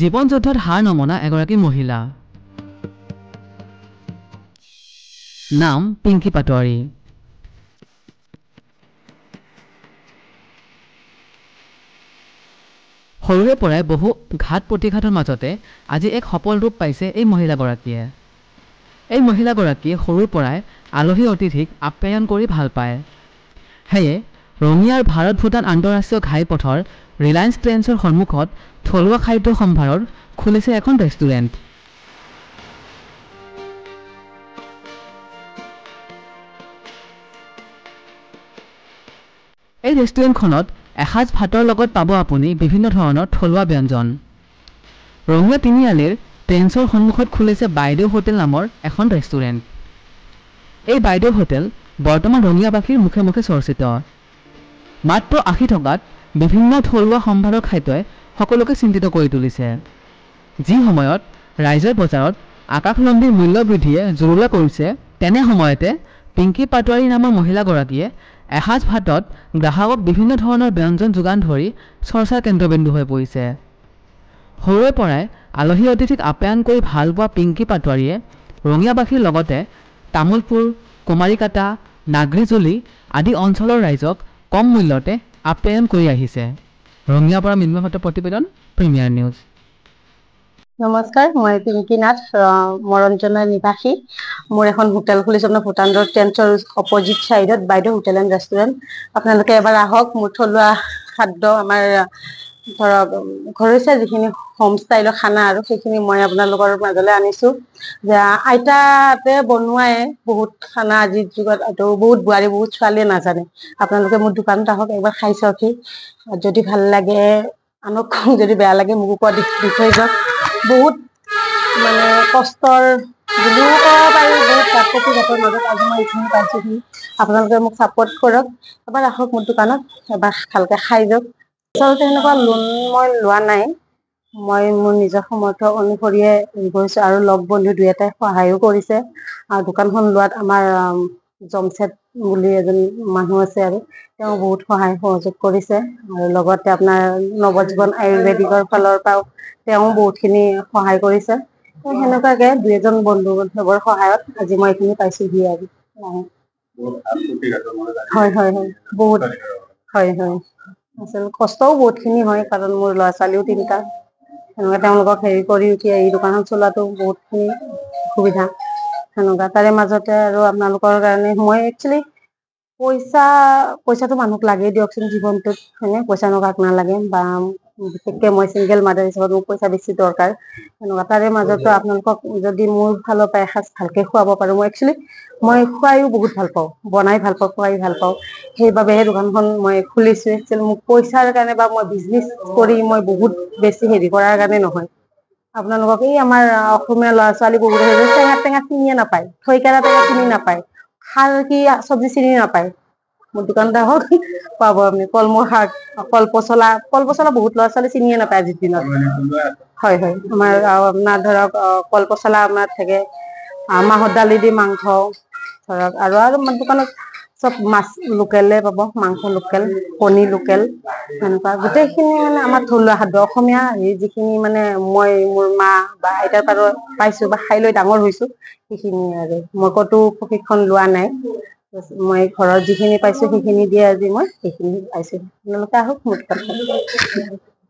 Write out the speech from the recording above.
জীৱন যুদ্ধত হাৰ নমনা এগৰাকী মহিলা। নাম পিংকি পাটোৱাৰী। সৰুৰে পৰাই বহু ঘাত প্ৰতিঘাতৰ মাজতে আজি এক সফল ৰূপ পাইছে এই মহিলাগৰাকীয়ে। এই মহিলাগৰাকীয়ে সৰুৰ পৰাই আলহী অতিথিক আপ্যায়ন কৰি ভাল পায়। সেয়ে ৰঙিয়াৰ ভাৰত ভূটান আন্তঃৰাষ্ট্ৰীয় ঘাইপথৰ ৰিলায়েন্স ট্ৰেণ্ডছৰ সন্মুখত থলুৱা খাদ্য সম্ভাৰৰ খুলিছে এখন ৰেষ্টুৰেণ্ট। এই ৰেষ্টুৰেণ্টখনত এসাঁজ ভাতৰ লগত পাব আপুনি বিভিন্ন ধৰণৰ থলুৱা ব্যঞ্জন। ৰঙিয়া তিনিআলিৰ ট্ৰেণ্ডছৰ সন্মুখত খুলিছে বাইদেউ হোটেল নামৰ এখন ৰেষ্টুৰেণ্ট। এই বাইদেউ হোটেল বৰ্তমান ৰঙিয়াবাসীৰ মুখে মুখে চৰ্চিত। মাত্ৰ ৮০ টকাত বিভিন্ন থলুৱা সম্ভাৰৰ খাদ্যই সকলোকে চিন্তিত কৰি তুলিছে। যি সময়ত ৰাইজৰ বজাৰত আকাশলম্বী মূল্য বৃদ্ধিয়ে জুৰুলা কৰিছে, তেনে সময়তে পিংকি পাটোৱাৰী নামৰ মহিলাগৰাকীয়ে এসাঁজ ভাতত গ্ৰাহকক বিভিন্ন ধৰণৰ ব্যঞ্জন যোগান ধৰি চৰ্চাৰ কেন্দ্ৰবিন্দু হৈ পৰিছে। সৰুৰে পৰাই আলহী অতিথিক আপ্যায়ন কৰি ভাল পোৱা পিংকি পাটোৱাৰীয়ে ৰঙিয়াবাসীৰ লগতে তামোলপুৰ, কুমাৰীকাটা, নাগ্ৰিজুলি আদি অঞ্চলৰ ৰাইজক কম মূল্যতে আপ্যায়ন কৰি আহিছে। ৰঙিয়াৰ পৰা মৃন্ময় ভট্টৰ প্ৰতিবেদন, প্ৰিমিয়াৰ নিউজ। নমস্কাৰ, মই পিংকি নাথ, মৰঞ্জনৰ নিবাসী। মোৰ এখন হোটেল খুলিছোঁ আপোনাৰ ভূটান ৰোড ট্ৰেণ্ডছৰ অপজিট চাইডত বাইদেউ হোটেল এণ্ড ৰেষ্টুৰেণ্ট। আপোনালোকে এবাৰ আহক। মোৰ থলুৱা খাদ্য, আমাৰ ধৰক ঘৰচীয়া যিখিনি হোম ষ্টাইলৰ খানা আৰু সেইখিনি মই আপোনালোকৰ মাজলৈ আনিছোঁ। যে আইতাতে বনোৱাই বহুত খানা আজিৰ যুগত আৰু বহুত বোৱাৰী, বহুত ছোৱালীয়ে নাজানে। আপোনালোকে মোৰ দোকানত আহক, এবাৰ খাই চাওকহি। যদি ভাল লাগে আনক কওঁ, যদি বেয়া লাগে মোকো কোৱা দি থৈ যাওক। বহুত মানে কষ্টৰ বুলিও ক'ব পাৰি, বহুত ঘাত প্ৰতিঘাতৰ মাজত আজি মই এইখিনি পাইছোঁহি। আপোনালোকে মোক ছাপোৰ্ট কৰক, এবাৰ আহক মোৰ দোকানত, এবাৰ ভালকৈ খাই যাওক। আচলতে সেনেকুৱা লোন মই লোৱা নাই, মই মোৰ নিজৰ সমৰ্থ অনুসৰিয়ে হেৰি কৰিছোঁ আৰু লগ বন্ধু দুই এটাই সহায়ো কৰিছে। আৰু দোকানখন লোৱাত আমাৰ জমছেদ বুলি এজন মানুহ আছে আৰু তেওঁ বহুত সহায় সহযোগ কৰিছে। আৰু লগতে আপোনাৰ নৱজীৱন আয়ুৰ্বেদিকৰ ফালৰ পৰাও তেওঁ বহুতখিনি সহায় কৰিছে। সেনেকুৱাকে দুই এজন বন্ধু বান্ধৱৰ সহায়ত আজি মই এইখিনি পাইছোঁহি আৰু। হয় হয় হয়, বহুত হয় হয়। আচলতে কষ্টও বহুতখিনি হয়, কাৰণ মোৰ ল'ৰা ছোৱালীও 3টা। সেনেকুৱা তেওঁলোকক হেৰি কৰি উঠি এই দোকানখন চলোৱাটো বহুতখিনি সুবিধা। সেনেকুৱা তাৰে মাজতে আৰু আপোনালোকৰ কাৰণে মই একচুৱেলি পইচাটো মানুহক লাগেই দিয়কচোন জীৱনটোত, হয়নে? পইচা নকাক নালাগে, বা বিশেষকৈ মই ছিংগল মাদাৰ হিচাপত মোক পইচা বেছি দৰকাৰ। সেনেকুৱা তাৰে মাজতো আপোনালোকক যদি মোৰ ফালৰ পৰা এসাঁজ ভালকৈ খুৱাব পাৰোঁ, মই খুৱাইও বহুত ভাল পাওঁ, বনাই ভাল পাওঁ, খুৱাই ভাল পাওঁ। সেইবাবেহে দোকানখন মই খুলিছোঁ। একচুৱেলি মোক পইচাৰ কাৰণে বা মই বিজনেছ কৰি মই বহুত বেছি হেৰি কৰাৰ কাৰণে নহয়। আপোনালোকক এই আমাৰ অসমীয়া ল'ৰা ছোৱালী বহুত টেঙা চিনিয়ে নাপায়, থৈকাৰা টেঙা চিনি নাপায়, খাৰ কি চব্জি চিনি নাপায়। মোৰ দোকানত আহক, পাব আপুনি কলমৌ শাক, কলপচলা বহুত ল'ৰা ছোৱালী চিনিয়ে নাপায় আজিৰ দিনত। হয় হয়, আমাৰ আপোনাৰ ধৰক কলপচলা আপোনাৰ থাকে, মাহৰ দালি দি মাংস ধৰক, আৰু আমাৰ দোকানত চব মাছ লোকেলে পাব, মাংস লোকেল, কণী লোকেল, সেনেকুৱা গোটেইখিনি মানে আমাৰ থলুৱা খাদ্য অসমীয়া যিখিনি মানে মই মোৰ মা বা আইতাৰ পৰা পাইছোঁ বা খাই লৈ ডাঙৰ হৈছোঁ, সেইখিনিয়ে আৰু। মই ক'তো প্ৰশিক্ষণ লোৱা নাই, মই ঘৰত যিখিনি পাইছোঁ সেইখিনি দিয়ে আজি মই সেইখিনি পাইছোঁ। আপোনালোকে আহক মোৰ দোকানত।